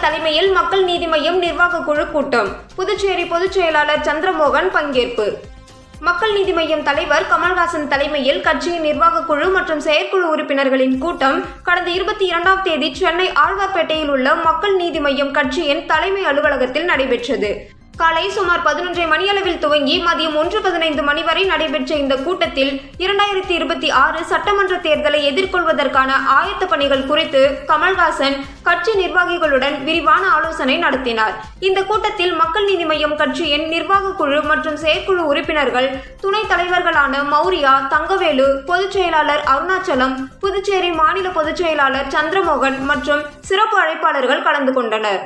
கமல்ஹாசன் தலைமையில் மக்கள் நீதி மய்யம் நிர்வாக குழு கூட்டம். புதுச்சேரி பொதுச் செயலாளர் சந்திரமோகன் பங்கேற்பு. மக்கள் நீதி மய்யம் தலைவர் கமல்ஹாசன் தலைமையில் கட்சியின் நிர்வாக குழு மற்றும் செயற்குழு உறுப்பினர்களின் கூட்டம் கடந்த 22ஆம் தேதி சென்னை ஆழ்வார்பேட்டையில் உள்ள மக்கள் நீதி மய்யம் கட்சியின் தலைமை அலுவலகத்தில் நடைபெற்றது. காலை சுமார் 11:30 மணியளவில் துவங்கி மதியம் 1:15 மணி வரை நடைபெற்ற இந்த கூட்டத்தில் 2026 சட்டமன்ற தேர்தலை எதிர்கொள்வதற்கான ஆயத்த பணிகள் குறித்து கமல்ஹாசன் கட்சி நிர்வாகிகளுடன் விரிவான ஆலோசனை நடத்தினார். இந்த கூட்டத்தில் மக்கள் நீதி மய்யம் கட்சியின் நிர்வாக குழு மற்றும் செயற்குழு உறுப்பினர்கள், துணைத் தலைவர்களான மௌரியா, தங்கவேலு, பொதுச் செயலாளர் அருணாச்சலம், புதுச்சேரி மாநில பொதுச் செயலாளர் சந்திரமோகன் மற்றும் சிறப்பு அழைப்பாளர்கள் கலந்து கொண்டனர்.